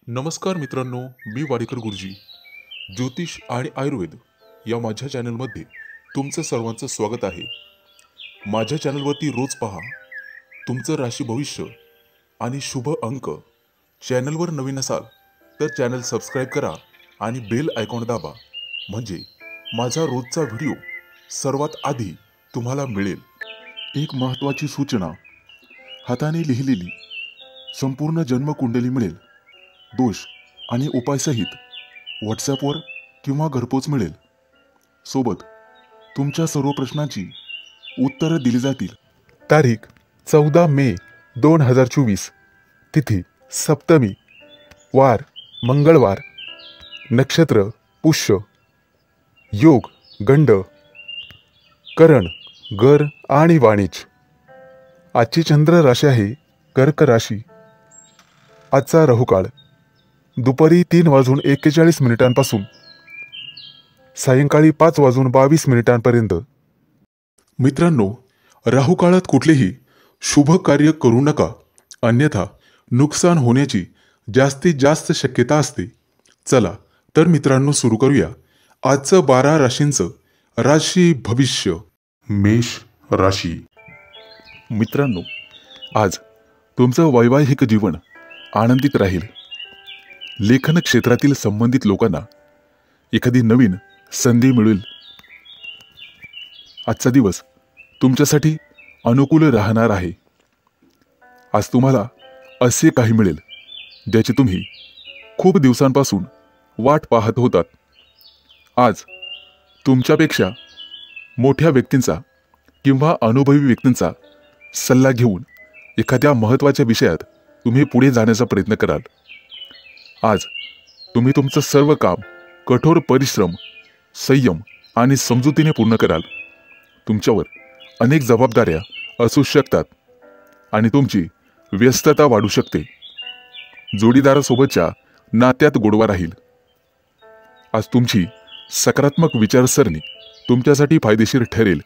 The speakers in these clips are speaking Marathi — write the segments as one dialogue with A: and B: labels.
A: नमस्कार मित्रांनो, मी वाडेकर गुरुजी. ज्योतिष आणि आयुर्वेद या माझ्या चॅनलमध्ये तुमचं सर्वांचं स्वागत आहे. माझ्या चॅनलवरती रोज पहा तुमचं राशी भविष्य आणि शुभ अंक. चॅनलवर नवीन असाल तर चॅनल सबस्क्राईब करा आणि बेल आयकॉन दाबा, म्हणजे माझा रोजचा व्हिडिओ सर्वात आधी तुम्हाला मिळेल. एक महत्त्वाची सूचना: हाताने लिहिलेली संपूर्ण जन्मकुंडली मिळेल. दोष आणि उपायसहित व्हॉट्सॲपवर किंवा घरपोच मिळेल. सोबत तुमच्या सर्व प्रश्नांची उत्तरं दिली जातील. तारीख 14 मे 2024. तिथी सप्तमी, वार मंगळवार, नक्षत्र पुष्य, योग गंड, करण गर आणि वाणिज्य. आजची चंद्र राशी आहे कर्क राशी. आजचा राहुकाळ दुपारी 3:41 सायंकाळी 5:22 मित्रांनो, राहुकाळात कुठलेही शुभ कार्य करू नका, अन्यथा नुकसान होण्याची जास्तीत जास्त शक्यता असते. चला तर मित्रांनो, सुरू करूया आजचं 12 राशींचं राशी भविष्य. मेष राशी. मित्रांनो, आज तुमचं वैवाहिक जीवन आनंदित राहील. लेखन क्षेत्रातील संबंधित लोकांना एखादी नवीन संधी मिळेल. आजचा दिवस तुमच्यासाठी अनुकूल राहणार आहे. आज तुम्हाला असे काही मिळेल ज्याची तुम्ही खूप दिवसांपासून वाट पाहत होतात. आज तुमच्यापेक्षा मोठ्या व्यक्तींचा किंवा अनुभवी व्यक्तींचा सल्ला घेऊन एखाद्या महत्त्वाच्या विषयात तुम्ही पुढे जाण्याचा प्रयत्न कराल. आज तुम्ही तुमचं सर्व काम कठोर परिश्रम, संयम आणि समजुतीने पूर्ण कराल. तुमच्यावर अनेक जबाबदाऱ्या असू शकतात आणि तुमची व्यस्तता वाढू शकते. जोडीदारासोबतच्या नात्यात गोडवा राहील. आज तुमची सकारात्मक विचारसरणी तुमच्यासाठी फायदेशीर ठरेल.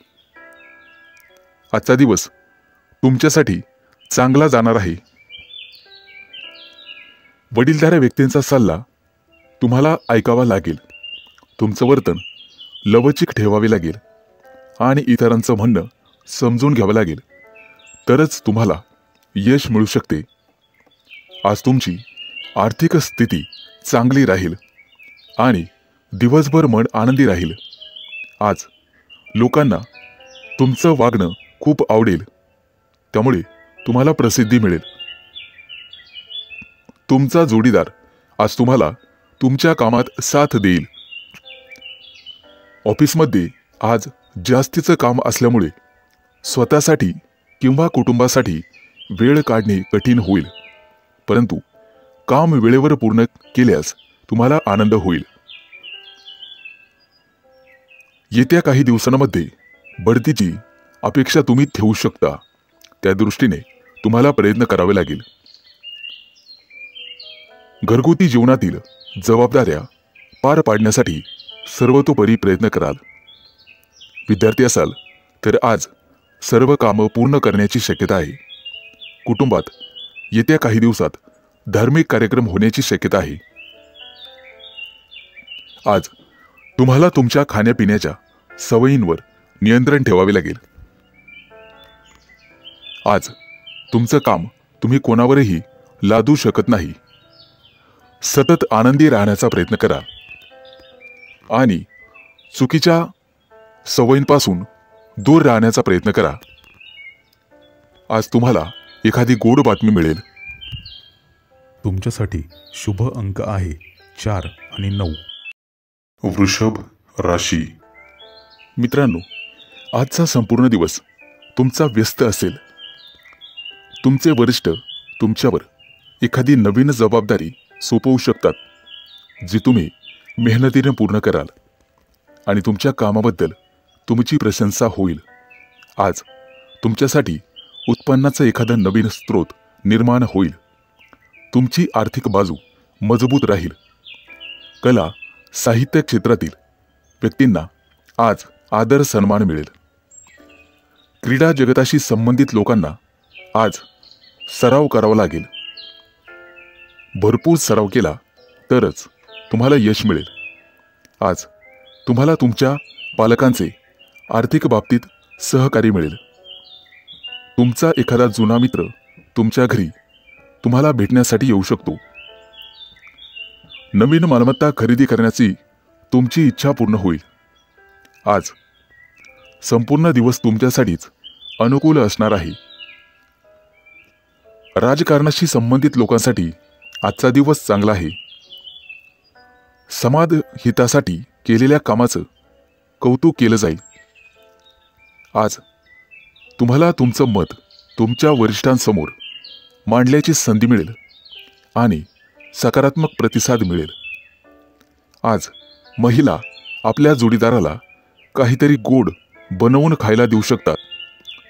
A: आजचा दिवस तुमच्यासाठी चांगला जाणार आहे. वडीलधाऱ्या व्यक्तींचा सल्ला तुम्हाला ऐकावा लागेल. तुमचं वर्तन लवचिक ठेवावे लागेल आणि इतरांचं म्हणणं समजून घ्यावं लागेल, तरच तुम्हाला यश मिळू शकते. आज तुमची आर्थिक स्थिती चांगली राहील आणि दिवसभर मन आनंदी राहील. आज लोकांना तुमचं वागणं खूप आवडेल, त्यामुळे तुम्हाला प्रसिद्धी मिळेल. तुमचा जोडीदार आज तुम्हाला तुमच्या कामात साथ देईल. ऑफिसमध्ये आज जास्तीचं काम असल्यामुळे स्वतःसाठी किंवा कुटुंबासाठी वेळ काढणे कठीण होईल, परंतु काम वेळेवर पूर्ण केल्यास तुम्हाला आनंद होईल. येत्या काही दिवसांमध्ये बढतीची अपेक्षा तुम्ही ठेवू शकता. त्या दृष्टीने तुम्हाला प्रयत्न करावे लागेल. घरगुती जीवनातील जबाबदाऱ्या पार पाडण्यासाठी सर्वतोपरी प्रयत्न कराल. विद्यार्थी असाल तर आज सर्व कामं पूर्ण करण्याची शक्यता आहे. कुटुंबात येत्या काही दिवसात धार्मिक कार्यक्रम होण्याची शक्यता आहे. आज तुम्हाला तुमच्या खाण्यापिण्याच्या सवयींवर नियंत्रण ठेवावे लागेल. आज तुमचं काम तुम्ही कोणावरही लादू शकत नाही. सतत आनंदी राहण्याचा प्रयत्न करा आणि चुकीच्या सवयींपासून दूर राहण्याचा प्रयत्न करा. आज तुम्हाला एखादी गोड बातमी मिळेल.
B: तुमच्यासाठी शुभ अंक आहे 4 आणि 9.
A: वृषभ राशी. मित्रांनो, आजचा संपूर्ण दिवस तुमचा व्यस्त असेल. तुमचे वरिष्ठ तुमच्यावर एखादी नवीन जबाबदारी सोपवू शकतात, जी तुम्ही मेहनतीने पूर्ण कराल आणि तुमच्या कामाबद्दल तुमची प्रशंसा होईल. आज तुमच्यासाठी उत्पन्नाचा एखादा नवीन स्रोत निर्माण होईल. तुमची आर्थिक बाजू मजबूत राहील. कला साहित्य क्षेत्रातील व्यक्तींना आज आदर सन्मान मिळेल. क्रीडा जगताशी संबंधित लोकांना आज सराव करावा लागेल. भरपूर सराव केला तरच तुम्हाला यश मिळेल. आज तुम्हाला तुमच्या पालकांचे आर्थिक बाबतीत सहकार्य मिळेल. तुमचा एखादा जुना मित्र तुमच्या घरी तुम्हाला भेटण्यासाठी येऊ शकतो. नवीन मालमत्ता खरेदी करण्याची तुमची इच्छा पूर्ण होईल. आज संपूर्ण दिवस तुमच्यासाठीच अनुकूल असणार आहे. राजकारणाशी संबंधित लोकांसाठी आजचा दिवस चांगला आहे. समाज हितासाठी केलेल्या कामाचं कौतुक केलं जाईल. आज तुम्हाला तुमचं मत तुमच्या वरिष्ठांसमोर मांडण्याची संधी मिळेल आणि सकारात्मक प्रतिसाद मिळेल. आज महिला आपल्या जोडीदाराला काहीतरी गोड बनवून खायला देऊ शकतात.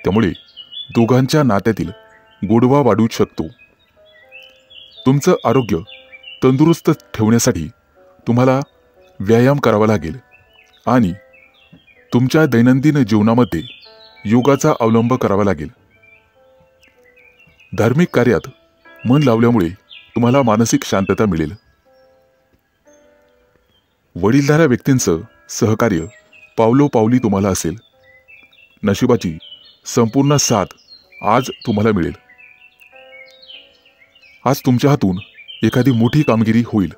A: त्यामुळे दोघांच्या नात्यातील गोडवा वाढू शकतो. तुमचं आरोग्य तंदुरुस्त ठेवण्यासाठी तुम्हाला व्यायाम करावा लागेल आणि तुमच्या दैनंदिन जीवनामध्ये योगाचा अवलंब करावा लागेल. धार्मिक कार्यात मन लावल्यामुळे तुम्हाला मानसिक शांतता मिळेल. वडीलधाऱ्या व्यक्तींचं सहकार्य पावलोपावली तुम्हाला असेल. नशिबाची संपूर्ण साथ आज तुम्हाला मिळेल. आज तुमच्या हातून एखादी मोठी कामगिरी होईल.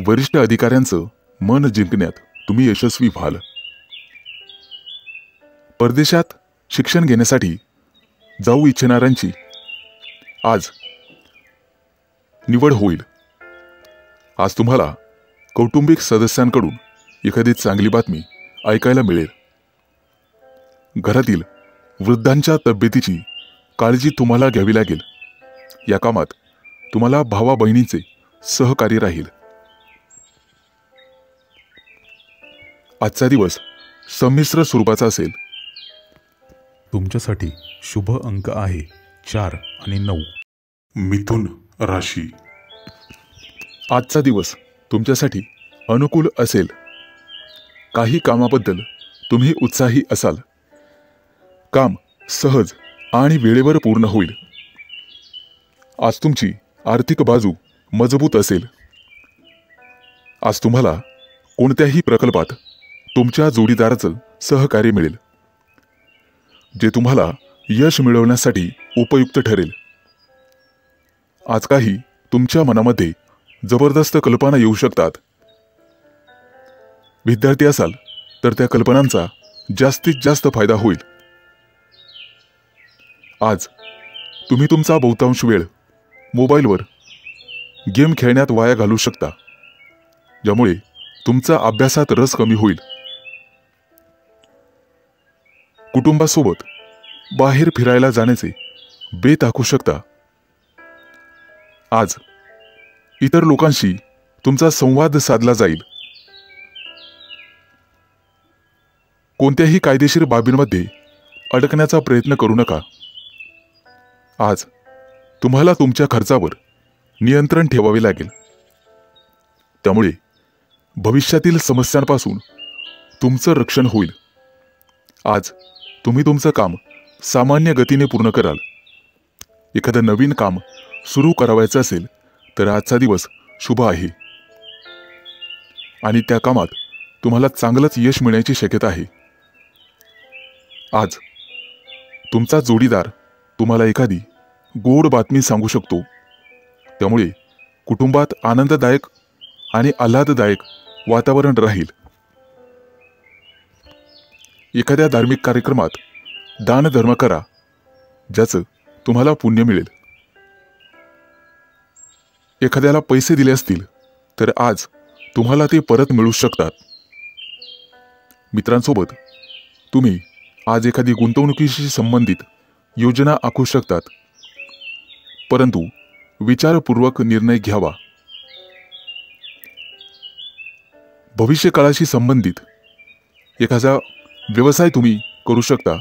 A: वरिष्ठ अधिकाऱ्यांचं मन जिंकण्यात तुम्ही यशस्वी व्हाल. परदेशात शिक्षण घेण्यासाठी जाऊ इच्छिणाऱ्यांची आज निवड होईल. आज तुम्हाला कौटुंबिक सदस्यांकडून एखादी चांगली बातमी ऐकायला मिळेल. घरातील वृद्धांच्या तब्येतीची काळजी तुम्हाला घ्यावी लागेल. या कामात तुम्हाला भावा बहिणींचे सहकार्य राहील. आजचा दिवस संमिश्र स्वरूपाचा असेल.
B: तुमच्यासाठी शुभ अंक आहे 4 आणि 9.
A: मिथुन राशी. आजचा दिवस तुमच्यासाठी अनुकूल असेल. काही कामाबद्दल तुम्ही उत्साही असाल. काम सहज आणि वेळेवर पूर्ण होईल. आज तुमची आर्थिक बाजू मजबूत असेल. आज तुम्हाला कोणत्याही प्रकल्पात तुमच्या जोडीदाराचं सहकार्य मिळेल, जे तुम्हाला यश मिळवण्यासाठी उपयुक्त ठरेल. आज काही तुमच्या मनामध्ये जबरदस्त कल्पना येऊ शकतात. विद्यार्थी असाल तर त्या कल्पनांचा जास्तीत जास्त फायदा होईल. आज तुम्ही तुमचा बहुतांश वेळ मोबाईलवर गेम खेळण्यात वाया घालवू शकता, ज्यामुळे तुमचा अभ्यासात रस कमी होईल. कुटुंबासोबत बाहेर फिरायला जाण्याचे बेत आखू शकता. आज इतर लोकांशी तुमचा संवाद साधला जाईल. कोणत्याही कायदेशीर बाबींमध्ये अडकण्याचा प्रयत्न करू नका. आज तुम्हाला तुमच्या खर्चावर नियंत्रण ठेवावे लागेल. त्यामुळे भविष्यातील समस्यांपासून तुमचं रक्षण होईल. आज तुम्ही तुमचं काम सामान्य गतीने पूर्ण कराल. एखादं नवीन काम सुरू करावायचं असेल तर आजचा दिवस शुभ आहे आणि त्या कामात तुम्हाला चांगलंच यश मिळण्याची शक्यता आहे. आज तुमचा जोडीदार तुम्हाला एखादी गोड बातमी सांगू शकतो. त्यामुळे कुटुंबात आनंददायक आणि आल्हाददायक वातावरण राहील. एखाद्या धार्मिक कार्यक्रमात दानधर्म करा, ज्याचं तुम्हाला पुण्य मिळेल. एखाद्याला पैसे दिले असतील तर आज तुम्हाला ते परत मिळू शकतात. मित्रांसोबत तुम्ही आज एखादी गुंतवणुकीशी संबंधित योजना आखू शकतात, परंतु विचारपूर्वक निर्णय घ्यावा. भविष्यकाळाशी संबंधित एखादा व्यवसाय तुम्ही करू शकता.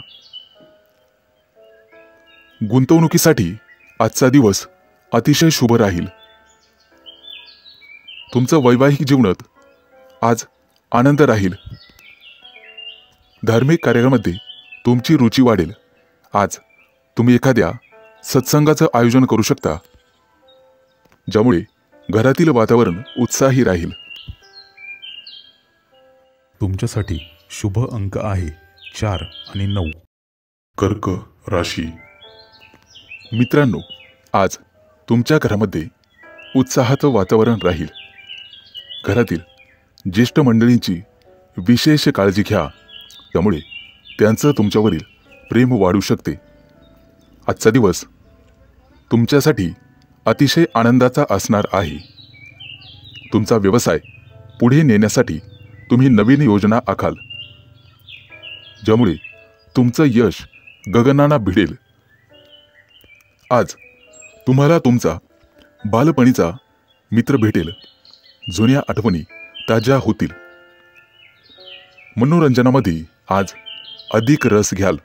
A: गुंतवणुकीसाठी आजचा दिवस अतिशय शुभ राहील. तुमचं वैवाहिक जीवनात आज आनंद राहील. धार्मिक कार्यामध्ये तुमची रुची वाढेल. आज तुम्ही एखाद्या सत्संगाचं आयोजन करू शकता, ज्यामुळे घरातील वातावरण उत्साही राहील.
B: तुमच्यासाठी शुभ अंक आहे 4 आणि 9.
A: कर्क राशी. मित्रांनो, आज तुमच्या घरामध्ये उत्साहाचं वातावरण राहील. घरातील ज्येष्ठ मंडळींची विशेष काळजी घ्या, त्यामुळे त्यांचं तुमच्यावरील प्रेम वाढू शकते. आजचा दिवस तुमच्यासाठी अतिशय आनंदाचा असणार आहे. तुमचा व्यवसाय पुढे नेण्यासाठी तुम्ही नवीन योजना आखाल, ज्यामुळे तुमचं यश गगनाला भिडेल. आज तुम्हाला तुमचा बालपणीचा मित्र भेटेल. जुन्या आठवणी ताज्या होतील. मनोरंजनामध्ये आज अधिक रस घ्याल.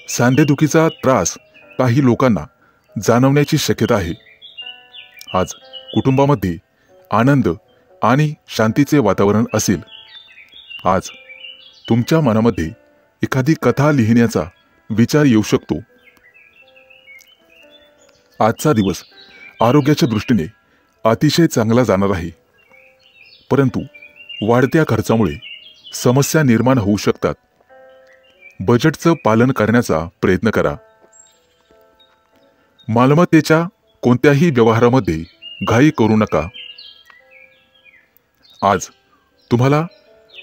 A: सांधेदुखीचा त्रास काही लोकांना जाणवण्याची शक्यता आहे. आज कुटुंबामध्ये आनंद आणि शांतीचे वातावरण असेल. आज तुमच्या मनामध्ये एखादी कथा लिहिण्याचा विचार येऊ शकतो. आजचा दिवस आरोग्याच्या दृष्टीने अतिशय चांगला जाणार आहे, परंतु वाढत्या खर्चामुळे समस्या निर्माण होऊ शकतात. बजेटचं पालन करण्याचा प्रयत्न करा. मालमत्तेच्या कोणत्याही व्यवहारामध्ये घाई करू नका. आज तुम्हाला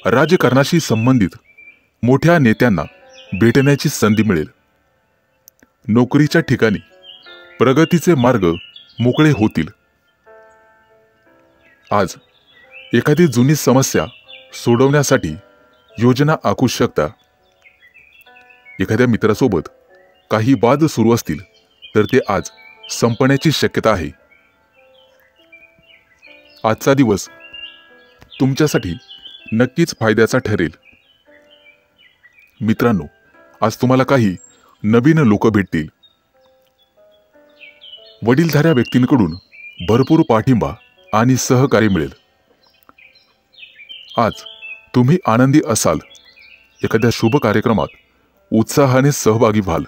A: राजकारणाशी संबंधित मोठ्या नेत्यांना भेटण्याची संधी मिळेल. नोकरीच्या ठिकाणी प्रगतीचे मार्ग मोकळे होतील. आज एखादी जुनी समस्या सोडवण्यासाठी योजना आखू शकता. एखाद्या मित्रासोबत काही वाद सुरू असतील तर ते आज संपण्याची शक्यता आहे. आजचा दिवस तुमच्यासाठी नक्कीच फायद्याचा ठरेल. मित्रांनो, आज तुम्हाला काही नवीन लोक भेटतील. वडीलधाऱ्या व्यक्तींकडून भरपूर पाठिंबा आणि सहकार्य मिळेल. आज तुम्ही आनंदी असाल. एखाद्या शुभ कार्यक्रमात उत्साहाने सहभागी व्हाल.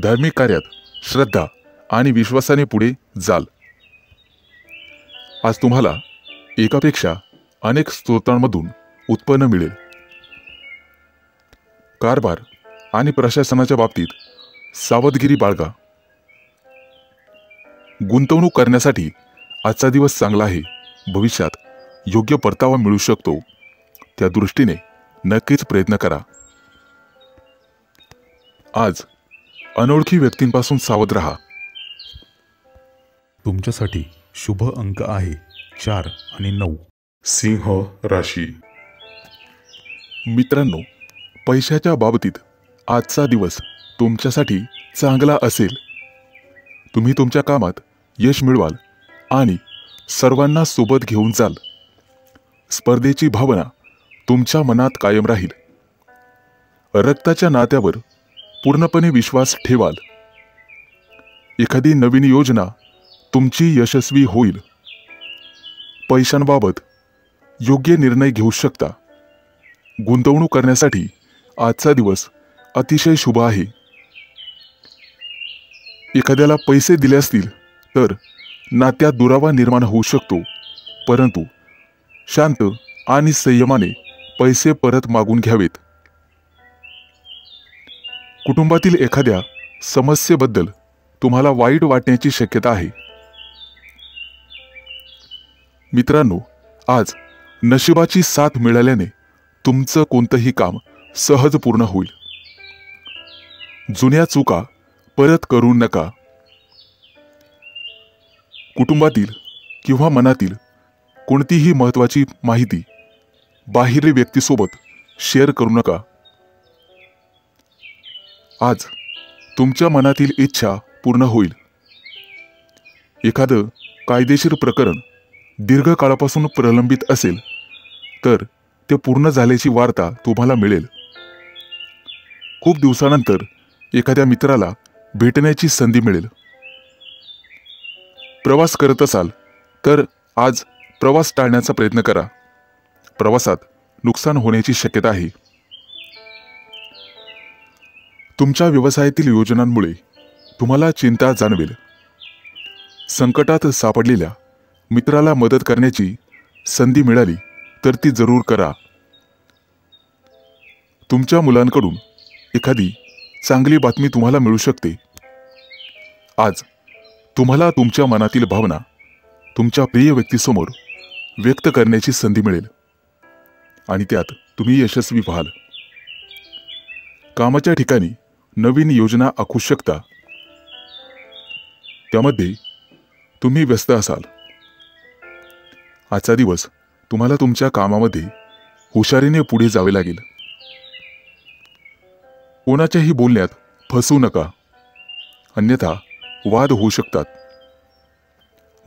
A: धार्मिक कार्यात श्रद्धा आणि विश्वासाने पुढे जाल. आज तुम्हाला एकापेक्षा अनेक स्रोतांमधून उत्पन्न मिळेल. कारभार आणि प्रशासनाच्या बाबतीत सावधगिरी बाळगा. गुंतवणूक करण्यासाठी आजचा दिवस चांगला आहे. भविष्यात योग्य परतावा मिळू शकतो, त्या दृष्टीने नक्कीच प्रयत्न करा. आज अनोळखी व्यक्तींपासून सावध राहा.
B: तुमच्यासाठी शुभ अंक आहे 4 आणि 9.
A: सिंह राशी. मित्रांनो, पैशाच्या बाबतीत आजचा दिवस तुमच्यासाठी चांगला असेल. तुम्ही तुमच्या कामात यश मिळवाल आणि सर्वांना सोबत घेऊन जाल. स्पर्धेची भावना तुमच्या मनात कायम राहील. रक्ताच्या नात्यावर पूर्णपणे विश्वास ठेवाल. एखादी नवीन योजना तुमची यशस्वी होईल. पैशांबाबत योग्य निर्णय घेऊ शकता. गुंतवणूक करण्यासाठी आजचा दिवस अतिशय शुभ आहे. एखाद्याला पैसे दिले असतील तर नात्यात दुरावा निर्माण होऊ शकतो, परंतु शांत आणि संयमाने पैसे परत मागून घ्यावेत. कुटुंबातील एखाद्या समस्येबद्दल तुम्हाला वाईट वाटण्याची शक्यता आहे. मित्रांनो, आज नशिबाची साथ मिळाल्याने तुमचं कोणतंही काम सहज पूर्ण होईल. जुन्या चुका परत करू नका. कुटुंबातील किंवा मनातील कोणतीही महत्त्वाची माहिती बाहेरील व्यक्तीसोबत शेअर करू नका. आज तुमच्या मनातील इच्छा पूर्ण होईल. एखादं कायदेशीर प्रकरण दीर्घकाळापासून प्रलंबित असेल तर ते पूर्ण झाल्याची वार्ता तुम्हाला मिळेल. खूप दिवसानंतर एखाद्या मित्राला भेटण्याची संधी मिळेल. प्रवास करत असाल तर आज प्रवास टाळण्याचा प्रयत्न करा. प्रवासात नुकसान होण्याची शक्यता आहे. तुमच्या व्यवसायातील योजनांमुळे तुम्हाला चिंता जाणवेल. संकटात सापडलेल्या मित्राला मदत करण्याची संधी मिळाली तर ती जरूर करा. तुमच्या मुलांकडून एखादी चांगली बातमी तुम्हाला मिळू शकते. आज तुम्हाला तुमच्या मनातील भावना तुमच्या प्रिय व्यक्तीसमोर व्यक्त करण्याची संधी मिळेल आणि त्यात तुम्ही यशस्वी व्हाल. कामाच्या ठिकाणी नवीन योजना आखू शकता. त्यामध्ये तुम्ही व्यस्त असाल. आजचा दिवस तुम्हाला तुमच्या कामामध्ये हुशारीने पुढे जावे लागेल. कोणाच्याही बोलण्यात फसू नका, अन्यथा वाद होऊ शकतात.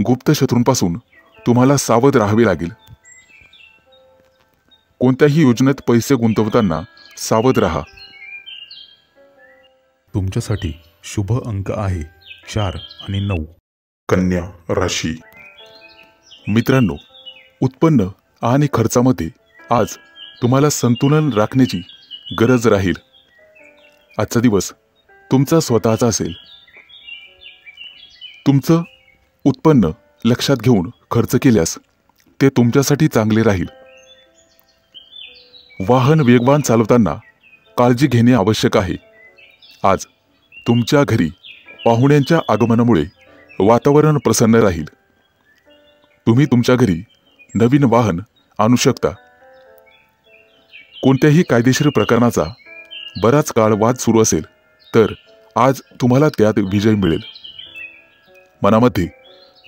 A: गुप्त शत्रूंपासून तुम्हाला सावध राहावे लागेल. कोणत्याही योजनेत पैसे गुंतवताना सावध राहा.
B: तुमच्यासाठी शुभ अंक आहे 4 आणि 9.
A: कन्या राशी. मित्रांनो, उत्पन्न आणि खर्चामध्ये आज तुम्हाला संतुलन राखण्याची गरज राहील. आजचा दिवस तुमचा स्वतःचा असेल. तुमचं उत्पन्न लक्षात घेऊन खर्च केल्यास ते तुमच्यासाठी चांगले राहील. वाहन वेगवान चालवताना काळजी घेणे आवश्यक आहे. आज तुमच्या घरी पाहुण्यांच्या आगमनामुळे वातावरण प्रसन्न राहील. तुम्ही तुमच्या घरी नवीन वाहन आणू शकता. कोणत्याही कायदेशीर प्रकरणाचा बराच काळ वाद सुरू असेल तर आज तुम्हाला त्यात विजय मिळेल. मनामध्ये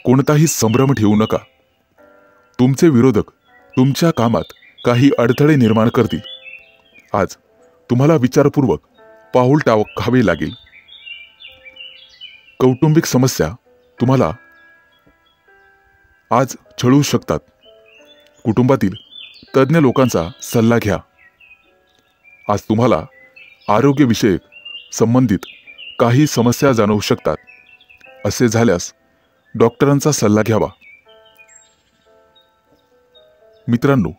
A: कोणताही संभ्रम ठेवू नका. तुमचे विरोधक तुमच्या कामात काही अडथळे निर्माण करतील. आज तुम्हाला विचारपूर्वक पाऊल टाकावे लागेल. कौटुंबिक समस्या तुम्हाला आज छळू शकतात. कुटुंबातील तज्ज्ञ लोकांचा सल्ला घ्या. आज तुम्हाला आरोग्यविषयक संबंधित काही समस्या जाणवू शकतात. असे झाल्यास डॉक्टरांचा सल्ला घ्यावा. मित्रांनो,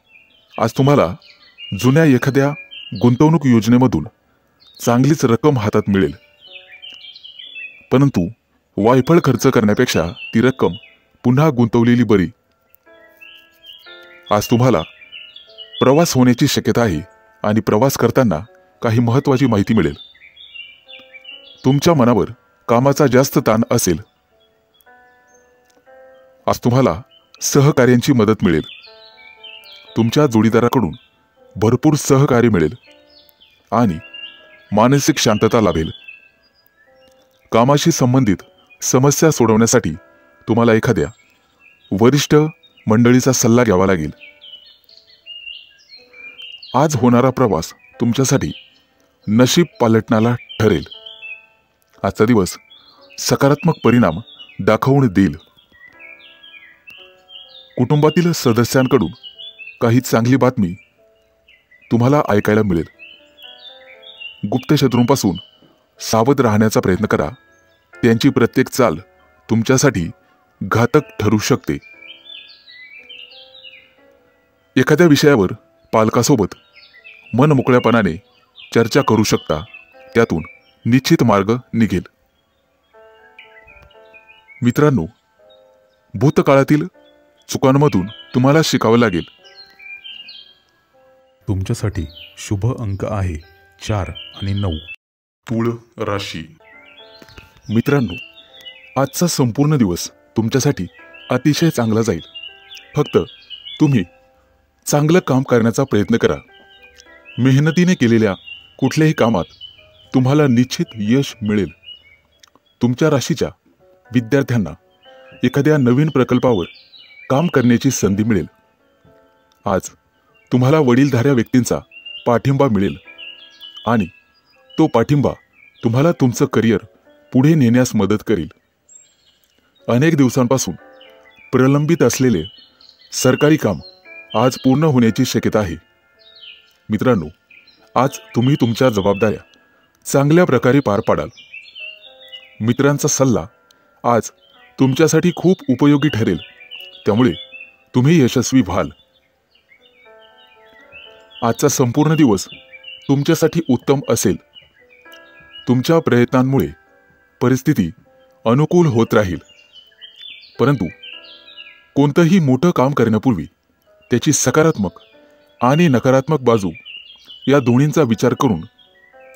A: आज तुम्हाला जुन्या एखाद्या गुंतवणूक योजनेमधून चांगलीच रक्कम हातात मिळेल. परंतु वायफळ खर्च करण्यापेक्षा ती रक्कम पुन्हा गुंतवलेली बरी. आज तुम्हाला प्रवास होण्याची शक्यता आहे आणि प्रवास करताना काही महत्त्वाची माहिती मिळेल. तुमच्या मनावर कामाचा जास्त ताण असेल. आज तुम्हाला सहकार्यांची मदत मिळेल. तुमच्या जोडीदाराकडून भरपूर सहकार्य मिळेल आणि मानसिक शांतता लाभेल. कामाशी संबंधित समस्या सोडवण्यासाठी तुम्हाला एखाद्या वरिष्ठ मंडळीचा सल्ला घ्यावा लागेल. आज होणारा प्रवास तुमच्यासाठी नशीब पालटणारा ठरेल. आजचा दिवस सकारात्मक परिणाम दाखवून देईल. कुटुंबातील सदस्यांकडून काही चांगली बातमी तुम्हाला ऐकायला मिळेल. गुप्त शत्रूंपासून सावध राहण्याचा प्रयत्न करा. त्यांची प्रत्येक चाल तुमच्यासाठी घातक ठरू शकते. एखाद्या विषयावर पालकासोबत मन मोकळ्यापणाने चर्चा करू शकता. त्यातून निश्चित मार्ग निघेल. मित्रांनो, भूतकाळातील चुकांमधून तुम्हाला शिकावं लागेल.
B: तुमच्यासाठी शुभ अंक आहे 4 आणि 9.
A: तुळ राशी. मित्रांनो, आजचा संपूर्ण दिवस तुमच्यासाठी अतिशय चांगला जाईल. फक्त तुम्ही चांगलं काम करण्याचा प्रयत्न करा. मेहनतीने केलेल्या कुठल्याही कामात तुम्हाला निश्चित यश मिळेल. तुमच्या राशीच्या विद्यार्थ्यांना एखाद्या नवीन प्रकल्पावर काम करण्याची संधी मिळेल. आज तुम्हाला वडीलधाऱ्या व्यक्तींचा पाठिंबा मिळेल आणि तो पाठिंबा तुम्हाला तुमचं करिअर पुढे नेण्यास मदत करेल. अनेक दिवसांपासून प्रलंबित असलेले सरकारी काम आज पूर्ण होण्याची शक्यता आहे. मित्रांनो, आज तुम्ही तुमच्या जबाबदाऱ्या चांगल्या प्रकारे पार पाडाल. मित्रांचा सल्ला आज तुमच्यासाठी खूप उपयोगी ठरेल. त्यामुळे तुम्ही यशस्वी व्हाल. आजचा संपूर्ण दिवस तुमच्यासाठी उत्तम असेल. तुमच्या प्रयत्नांमुळे परिस्थिती अनुकूल होत राहील. परंतु कोणतंही मोठं काम करण्यापूर्वी त्याची सकारात्मक आणि नकारात्मक बाजू या दोन्हींचा विचार करून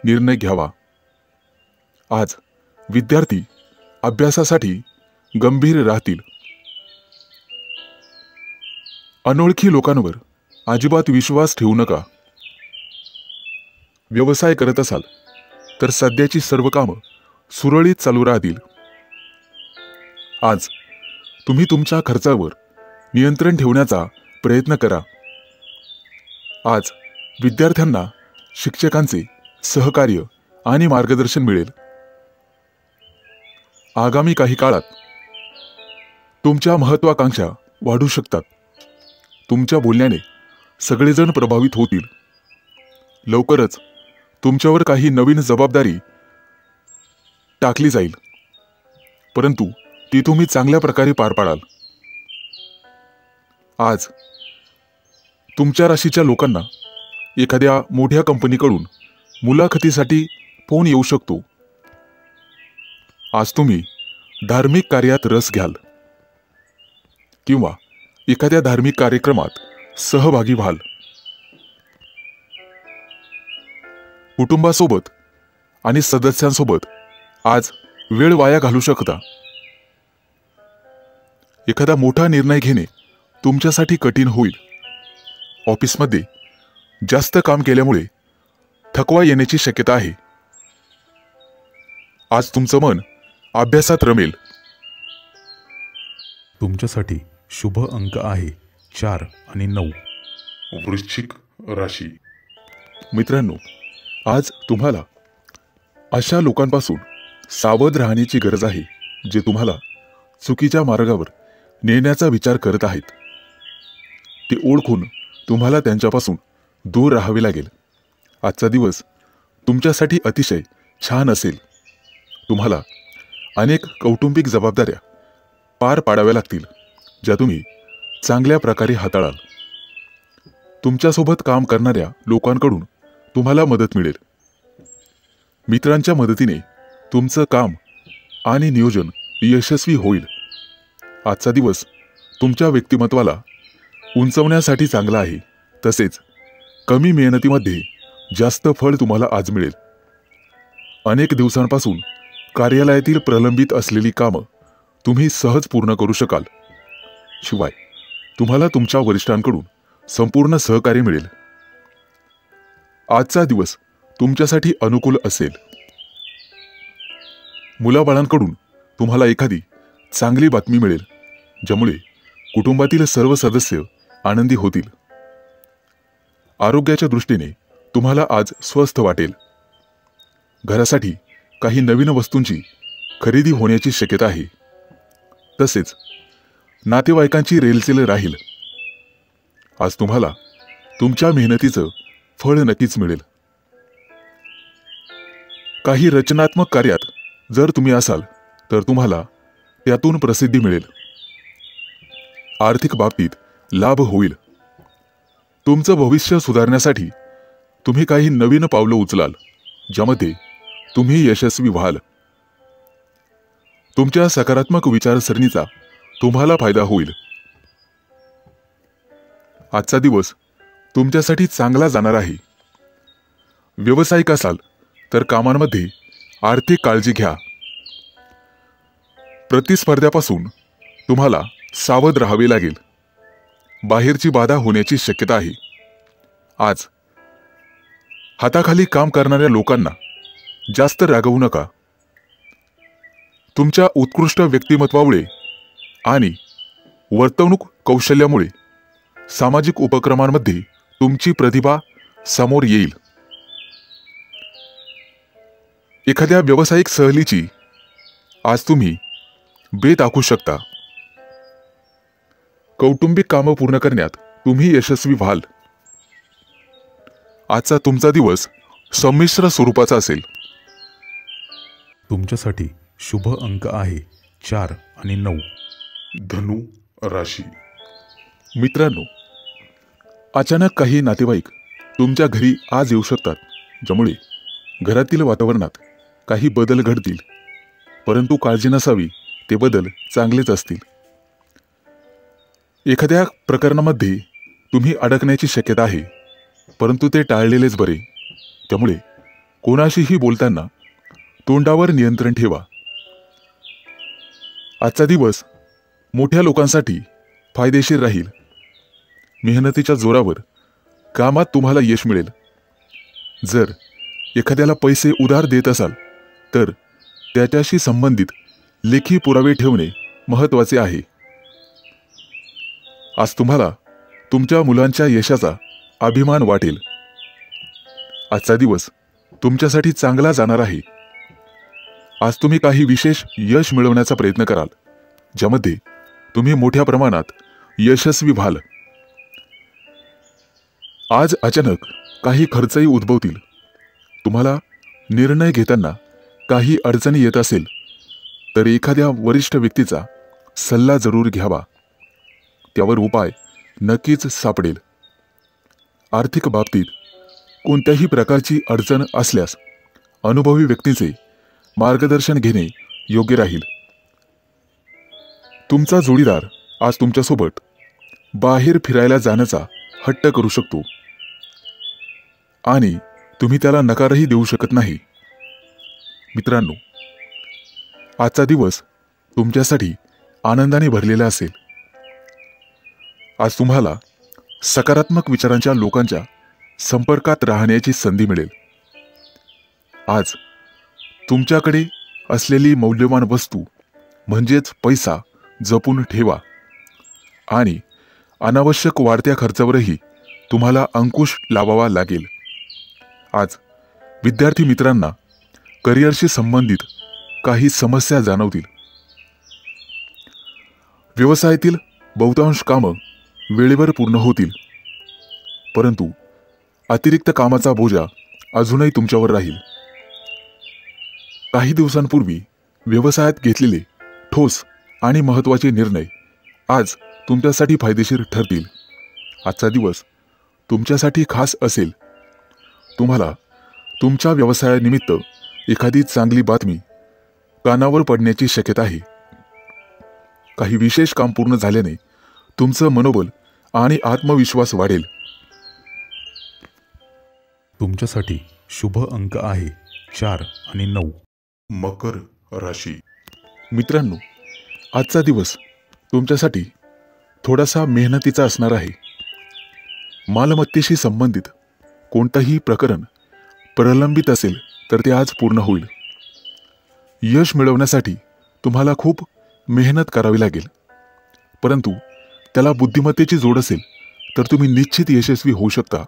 A: निर्णय घ्यावा. आज विद्यार्थी अभ्यासासाठी गंभीर राहतील. अनोळखी लोकांवर अजिबात विश्वास ठेवू नका. व्यवसाय करत असाल तर सध्याची सर्व कामं सुरळीत चालू राहतील. आज तुम्ही तुमच्या खर्चावर नियंत्रण ठेवण्याचा प्रयत्न करा. आज विद्यार्थ्यांना शिक्षकांचे सहकार्य आणि मार्गदर्शन मिळेल. आगामी काही काळात तुमच्या महत्त्वाकांक्षा वाढू शकतात. तुमच्या बोलण्याने सगळेजण प्रभावित होतील. लवकरच तुमच्यावर काही नवीन जबाबदारी टाकली जाईल, परंतु ती तुम्ही चांगल्या प्रकारे पार पाडाल. आज तुमच्या राशीच्या लोकांना एखाद्या मोठ्या कंपनीकडून मुलाखतीसाठी फोन येऊ शकतो. आज तुम्ही धार्मिक कार्यात रस घ्याल किंवा एखाद्या धार्मिक कार्यक्रमात सहभागी व्हाल. कुटुंबासोबत आणि सदस्यांसोबत आज वेळ वाया घालू शकता. एखादा मोठा निर्णय घेणे तुमच्यासाठी कठीण होईल. ऑफिसमध्ये जास्त काम केल्यामुळे थकवा येण्याची शक्यता आहे. आज तुमचं मन अभ्यासात रमेल.
B: तुमच्यासाठी शुभ अंक आहे 4 आणि 9.
A: वृश्चिक राशी. मित्रांनो, आज तुम्हाला अशा लोकांपासून सावध राहण्याची गरज आहे जे तुम्हाला चुकीच्या मार्गावर नेण्याचा विचार करत आहेत. ते ओळखून तुम्हाला त्यांच्यापासून दूर राहावे लागेल. आजचा दिवस तुमच्यासाठी अतिशय छान असेल. तुम्हाला अनेक कौटुंबिक जबाबदाऱ्या पार पाडाव्या लागतील, ज्या तुम्ही चांगल्या प्रकारे हाताळाल. तुमच्यासोबत काम करणाऱ्या लोकांकडून तुम्हाला मदत मिळेल. मित्रांच्या मदतीने तुमचं काम आणि नियोजन यशस्वी होईल. आजचा दिवस तुमच्या व्यक्तिमत्वाला उंचवण्यासाठी चांगला आहे. तसेच कमी मेहनतीमध्ये जास्त फळ तुम्हाला आज मिळेल. अनेक दिवसांपासून कार्यालयातील प्रलंबित असलेली कामं तुम्ही सहज पूर्ण करू शकाल. शिवाय तुम्हाला तुमच्या वरिष्ठांकडून संपूर्ण सहकार्य मिळेल. आजचा दिवस तुमच्यासाठी अनुकूल असेल. मुलाबाळांकडून तुम्हाला एखादी चांगली बातमी मिळेल, ज्यामुळे कुटुंबातील सर्व सदस्य आनंदी होतील. आरोग्याच्या दृष्टीने तुम्हाला आज स्वस्थ वाटेल. घरासाठी काही नवीन वस्तूंची खरेदी होण्याची शक्यता आहे. तसेच नातेवाईकांची रेलचेल राहील. आज तुम्हाला तुमच्या मेहनतीचं फळ नक्कीच मिळेल. काही रचनात्मक कार्यात जर तुम्ही असाल तर तुम्हाला त्यातून प्रसिद्धी मिळेल. आर्थिक बाबतीत लाभ होईल. तुमचं भविष्य सुधारण्यासाठी तुम्ही काही नवीन पावलं उचलाल, ज्यामध्ये तुम्ही यशस्वी व्हाल. तुमच्या सकारात्मक विचारसरणीचा तुम्हाला फायदा होईल. आजचा दिवस तुमच्यासाठी चांगला जाणार आहे. व्यावसायिक असाल तर कामांमध्ये आर्थिक काळजी घ्या. प्रतिस्पर्ध्यापासून तुम्हाला सावध राहावे लागेल. बाहेरची बाधा होण्याची शक्यता आहे. आज हाताखाली काम करणाऱ्या लोकांना जास्त रागवू नका. तुमच्या उत्कृष्ट व्यक्तिमत्वामुळे आणि वर्तवणूक कौशल्यामुळे सामाजिक उपक्रमांमध्ये तुमची प्रतिभा समोर येईल. एखाद्या व्यावसायिक सहलीची आज तुम्ही बेत आखू शकता. कौटुंबिक कामं पूर्ण करण्यात तुम्ही यशस्वी व्हाल. आजचा तुमचा दिवस संमिश्र स्वरूपाचा असेल.
B: तुमच्यासाठी शुभ अंक आहे 4 आणि 9.
A: धनु राशी. मित्रांनो, अचानक काही नातेवाईक तुमच्या घरी आज येऊ शकतात, ज्यामुळे घरातील वातावरणात काही बदल घडतील. परंतु काळजी नसावी, ते बदल चांगलेच असतील. एखाद्या प्रकरणामध्ये तुम्ही अडकण्याची शक्यता आहे, परंतु ते टाळलेलेच बरे. त्यामुळे कोणाशीही बोलताना तोंडावर नियंत्रण ठेवा. आजचा दिवस मोठ्या लोकांसाठी फायदेशीर राहील. मेहनतीच्या जोरावर कामात तुम्हाला यश मिळेल. जर एखाद्याला पैसे उधार देत असाल तर त्याच्याशी संबंधित लेखी पुरावे ठेवणे महत्त्वाचे आहे. आज तुम्हाला तुमच्या मुलांच्या यशाचा अभिमान वाटेल. आजचा दिवस तुमच्यासाठी चांगला जाणार आहे. आज तुम्ही काही विशेष यश मिळवण्याचा प्रयत्न कराल, ज्यामध्ये तुम्ही मोठ्या प्रमाणात यशस्वी व्हाल. आज अचानक काही खर्चही उद्भवतील. तुम्हाला निर्णय घेताना काही अडचणी येत असेल तर एखाद्या वरिष्ठ व्यक्तीचा सल्ला जरूर घ्यावा. त्यावर उपाय नक्कीच सापडेल. आर्थिक बाबतीत कोणत्याही प्रकारची अडचण असल्यास अनुभवी व्यक्तीचे मार्गदर्शन घेणे योग्य राहील. तुमचा जोडीदार आज तुमच्यासोबत बाहेर फिरायला जाण्याचा हट्ट करू शकतो आणि तुम्ही त्याला नकारही देऊ शकत नाही. मित्रांनो, आजचा दिवस तुमच्यासाठी आनंदाने भरलेला असेल. आज तुम्हाला सकारात्मक विचारांच्या लोकांच्या संपर्कात राहण्याची संधी मिळेल. आज तुमच्याकडे असलेली मौल्यवान वस्तू म्हणजेच पैसा जपून ठेवा आणि अनावश्यक वाढत्या खर्चावरही तुम्हाला अंकुश लावावा लागेल. आज विद्यार्थी मित्रांना करिअरशी संबंधित काही समस्या जाणवतील. व्यवसायातील बहुतांश कामं वेळेवर पूर्ण होतील, परंतु अतिरिक्त कामाचा बोजा अजूनही तुमच्यावर राहील. काही दिवसांपूर्वी व्यवसायात घेतलेले ठोस आणि महत्त्वाचे निर्णय आज तुमच्यासाठी फायदेशीर ठरतील. आजचा दिवस तुमच्यासाठी खास असेल. तुम्हाला तुमच्या व्यवसायानिमित्त एखादी चांगली बातमी कानावर पडण्याची शक्यता आहे. काही विशेष काम पूर्ण झाल्याने तुमचं मनोबल आणि आत्मविश्वास वाढेल.
B: तुमच्यासाठी शुभ अंक आहे 4 आणि 9.
A: मकर राशी. मित्रांनो, आजचा दिवस तुमच्यासाठी थोडासा मेहनतीचा असणार आहे. मालमत्तेशी संबंधित कोणतंही प्रकरण प्रलंबित असेल तर ते आज पूर्ण होईल. यश मिळवण्यासाठी तुम्हाला खूप मेहनत करावी लागेल, परंतु त्याला बुद्धिमत्तेची जोड असेल तर तुम्ही निश्चित यशस्वी होऊ शकता.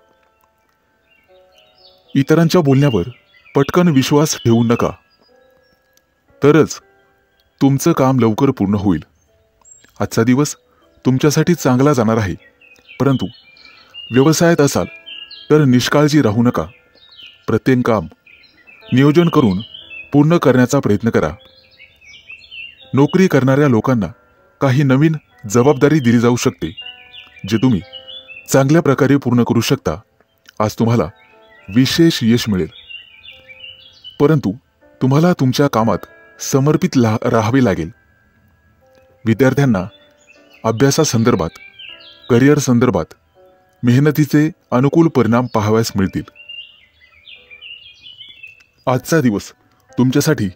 A: इतरांच्या बोलण्यावर पटकन विश्वास ठेवू नका, तरच तुमचं काम लवकर पूर्ण होईल. आजचा दिवस तुमच्यासाठी चांगला जाणार आहे, परंतु व्यवसायात असाल तर निष्काळजी राहू नका. प्रत्येक काम नियोजन करून पूर्ण करण्याचा प्रयत्न करा. नोकरी करणाऱ्या लोकांना काही नवीन जबाबदारी दिली जाऊ शकते, जे तुम्ही चांगल्या प्रकारे पूर्ण करू शकता. आज तुम्हाला विशेष यश मिळेल, परंतु तुम्हाला तुमच्या कामात समर्पित राहावे लागेल. विद्यार्थ्यांना अभ्यासासंदर्भात, करिअर संदर्भात मेहनतीचे अनुकूल परिणाम पाहावयास मिळतील. आजचा दिवस तुमच्यासाठी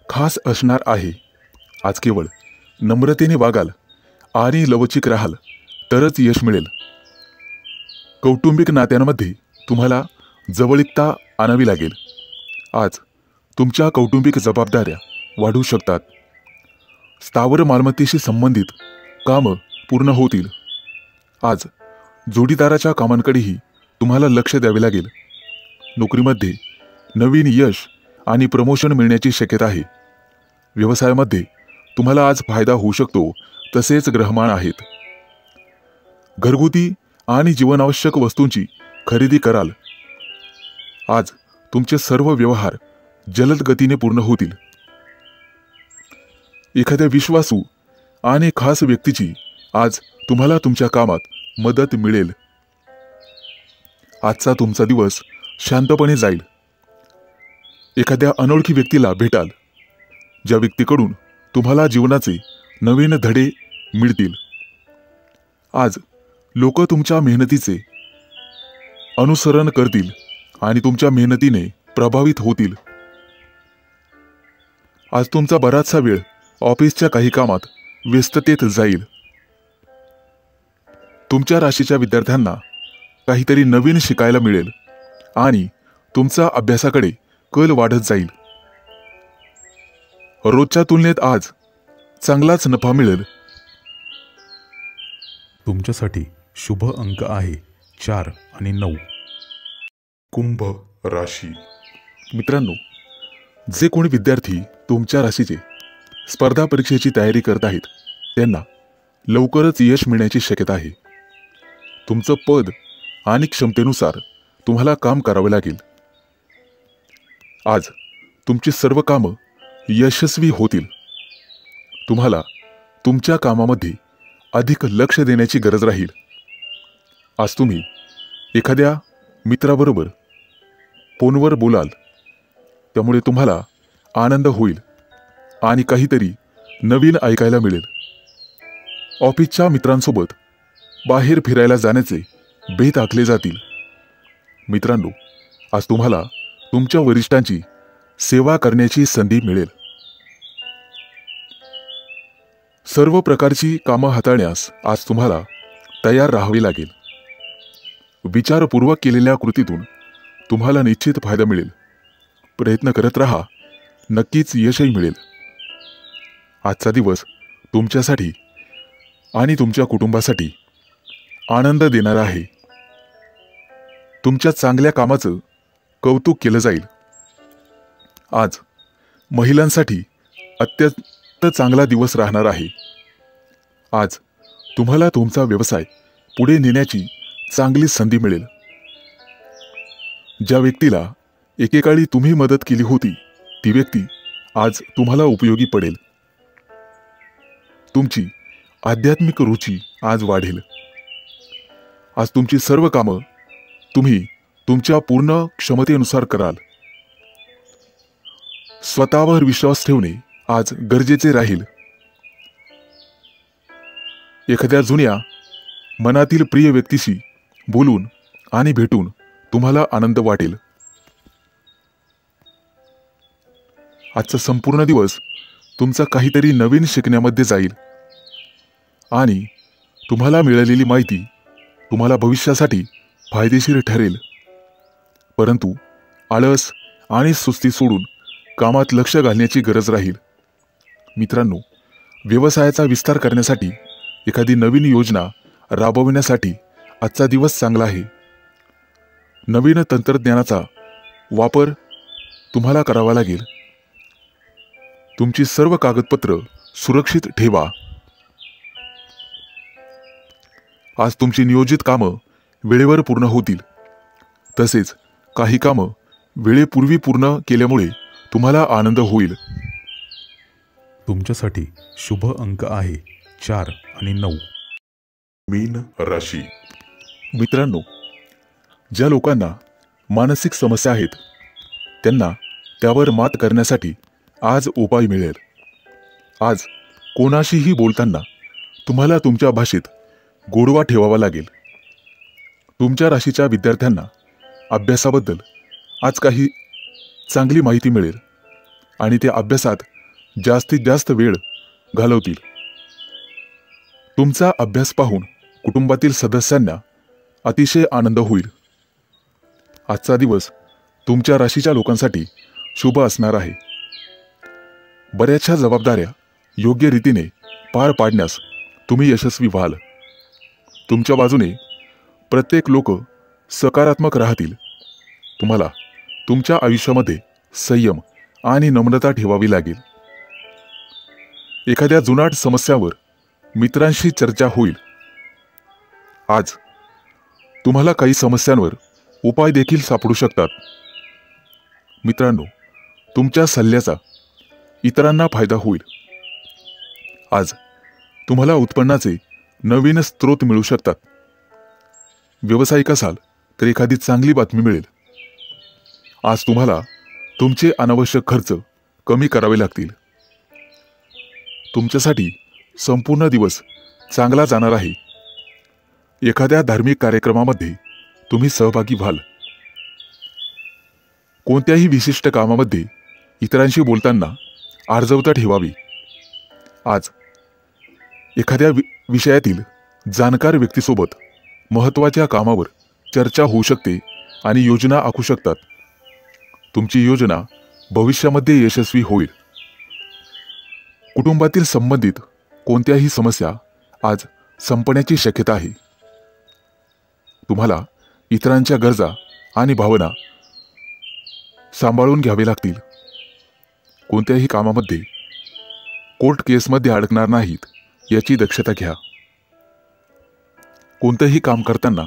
A: खास असणार आहे. आज केवळ नम्रतेने वागाल आणि लवचिक राहाल तरच यश मिळेल. कौटुंबिक नात्यांमध्ये तुम्हाला जवळीकता आणावी लागेल. आज तुमच्या कौटुंबिक जबाबदाऱ्या वाढू शकतात. स्थावर मालमत्तेशी संबंधित कामं पूर्ण होतील. आज जोडीदाराच्या कामांकडेही तुम्हाला लक्ष द्यावे लागेल. नोकरीमध्ये नवीन यश आणि प्रमोशन मिळण्याची शक्यता आहे. व्यवसायामध्ये तुम्हाला आज फायदा होऊ शकतो. तसेच ग्रहमान आहेत. घरगुती आणि जीवनावश्यक वस्तूंची खरेदी कराल. आज तुमचे सर्व व्यवहार जलद गतीने पूर्ण होतील. एखाद्या विश्वासू आणि खास व्यक्तीची आज तुम्हाला तुमच्या कामात मदत मिळेल. आजचा तुमचा दिवस शांतपणे जाईल. एखाद्या अनोळखी व्यक्तीला भेटाल, ज्या व्यक्तीकडून तुम्हाला जीवनाचे नवीन धडे मिळतील. आज लोक तुमच्या मेहनतीचे अनुसरण करतील आणि तुमच्या मेहनतीने प्रभावित होतील. आज तुमचा बराचसा वेळ ऑफिसच्या काही कामात व्यस्ततेत जाईल. तुमच्या राशीच्या विद्यार्थ्यांना काहीतरी नवीन शिकायला मिळेल आणि तुमचा अभ्यासाकडे कल वाढत जाईल. रोजच्या तुलनेत आज चांगलाच नफा मिळेल.
B: तुमच्यासाठी शुभ अंक आहे 4 आणि 9.
A: कुंभ राशी. मित्रांनो, जे कोणी विद्यार्थी तुमच्या राशीचे स्पर्धा परीक्षेची तयारी करत आहेत त्यांना लवकरच यश मिळण्याची शक्यता आहे. तुमचं पद आणि क्षमतेनुसार तुम्हाला काम करावे लागेल. आज तुमची सर्व कामं यशस्वी होतील. तुम्हाला तुमच्या कामामध्ये अधिक लक्ष देण्याची गरज राहील. आज तुम्ही एखाद्या मित्राबरोबर फोनवर बोलाल, त्यामुळे तुम्हाला आनंद होईल आणि काहीतरी नवीन ऐकायला मिळेल. ऑफिसच्या मित्रांसोबत बाहेर फिरायला जाण्याचे बेत आखले जातील. मित्रांनो, आज तुम्हाला तुमच्या वरिष्ठांची सेवा करण्याची संधी मिळेल. सर्व प्रकारची कामं हाताळण्यास आज तुम्हाला तयार राहावे लागेल. विचारपूर्वक केलेल्या कृतीतून तुम्हाला निश्चित फायदा मिळेल. प्रयत्न करत राहा, नक्कीच यशही मिळेल. आजचा दिवस तुमच्यासाठी आणि तुमच्या कुटुंबासाठी आनंद देणारा आहे. तुमच्या चांगल्या कामाचं कौतुक केलं जाईल. आज महिलांसाठी अत्यंत चांगला दिवस राहणार आहे. आज तुम्हाला तुमचा व्यवसाय पुढे नेण्याची चांगली संधी मिळेल. ज्या व्यक्तीला एकेकाळी तुम्ही मदत केली होती ती व्यक्ती आज तुम्हाला उपयोगी पडेल. तुमची आध्यात्मिक रुची आज वाढेल. आज तुमची सर्व कामं तुम्ही तुमच्या पूर्ण क्षमतेनुसार कराल. स्वतःवर विश्वास ठेवणे आज गरजेचे राहील. एखाद्या जुन्या मनातील प्रिय व्यक्तीशी बोलून आणि भेटून तुम्हाला आनंद वाटेल. आजचा संपूर्ण दिवस तुमचा काहीतरी नवीन शिकण्यामध्ये जाईल आणि तुम्हाला मिळालेली माहिती तुम्हाला भविष्यासाठी फायदेशीर ठरेल. परंतु आळस आणि सुस्ती सोडून कामात लक्ष घालण्याची गरज राहील. मित्रांनो, व्यवसायाचा विस्तार करण्यासाठी एखादी नवीन योजना राबविण्यासाठी आजचा दिवस चांगला आहे. नवीन तंत्रज्ञानाचा वापर तुम्हाला करावा लागेल. तुमची सर्व कागदपत्र सुरक्षित ठेवा. आज तुमची नियोजित कामं वेळेवर पूर्ण होतील. तसेच काही कामं वेळेपूर्वी पूर्ण केल्यामुळे तुम्हाला आनंद होईल.
B: तुमच्यासाठी शुभ अंक आहे 4 आणि 9.
A: मीन राशी. मित्रांनो, ज्या लोकांना मानसिक समस्या आहेत त्यांना त्यावर मात करण्यासाठी आज उपाय मिळेल. आज कोणाशीही बोलताना तुम्हाला तुमच्या भाषेत गोडवा ठेवावा लागेल. तुमच्या राशीच्या विद्यार्थ्यांना अभ्यासाबद्दल आज काही चांगली माहिती मिळेल आणि ते अभ्यासात जास्तीत जास्त वेळ घालवतील. तुमचा अभ्यास पाहून कुटुंबातील सदस्यांना अतिशय आनंद होईल. आजचा दिवस तुमच्या राशीच्या लोकांसाठी शुभ असणार आहे. बऱ्याचशा जबाबदाऱ्या योग्य रीतीने पार पाडण्यास तुम्ही यशस्वी व्हाल. तुमच्या बाजूने प्रत्येक लोक सकारात्मक राहतील. तुम्हाला तुमच्या आयुष्यामध्ये संयम आणि नम्रता ठेवावी लागेल. एखाद्या जुनाट समस्यावर मित्रांशी चर्चा होईल. आज तुम्हाला काही समस्यांवर उपाय देखील सापडू शकतात. मित्रांनो, तुमच्या सल्ल्याचा इतरांना फायदा होईल. आज तुम्हाला उत्पन्नाचे नवीन स्रोत मिळू शकतात. व्यावसायिक असाल तर एखादी चांगली बातमी मिळेल. आज तुम्हाला तुमचे अनावश्यक खर्च कमी करावे लागतील. तुमच्यासाठी संपूर्ण दिवस चांगला जाणार आहे. एखाद्या धार्मिक कार्यक्रमामध्ये तुम्ही सहभागी व्हाल. कोणत्याही विशिष्ट कामामध्ये इतरांशी बोलताना आर्जवता ठेवावी. आज एखाद्या विषयातील जाणकार व्यक्तीसोबत महत्त्वाच्या कामावर चर्चा होऊ शकते आणि योजना आखू शकतात. तुमची योजना भविष्यामध्ये यशस्वी होईल. कुटुंबातील संबंधित कोणत्याही समस्या आज संपण्याची शक्यता आहे. तुम्हाला इतरांच्या गरजा आणि भावना सांभाळून घ्यावे लागतील. कोणत्याही कामामध्ये कोर्ट केसमध्ये अडकणार नाहीत याची दक्षता घ्या. कोणतेही काम करताना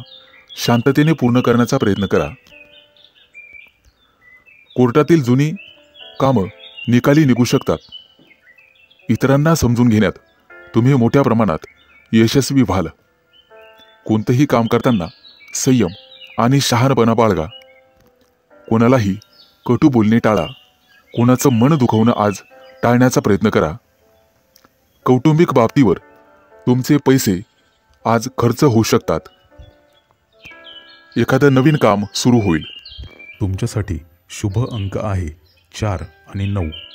A: शांततेने पूर्ण करण्याचा प्रयत्न करा. कोर्टातील जुनी कामं निकाली निघू शकतात. इतरांना समजून घेण्यात तुम्ही मोठ्या प्रमाणात यशस्वी व्हाल. कोणतेही काम करताना संयम आणि शहाणपणा बाळगा. कोणालाही कटू बोलणे टाळा. कोणाचं मन दुखवणं आज टाळण्याचा प्रयत्न करा. कौटुंबिक बाबतीवर तुमचे पैसे आज खर्च होऊ शकतात. एखादं नवीन काम सुरू होईल.
B: तुमच्यासाठी शुभ अंक आहे 4 आणि 9.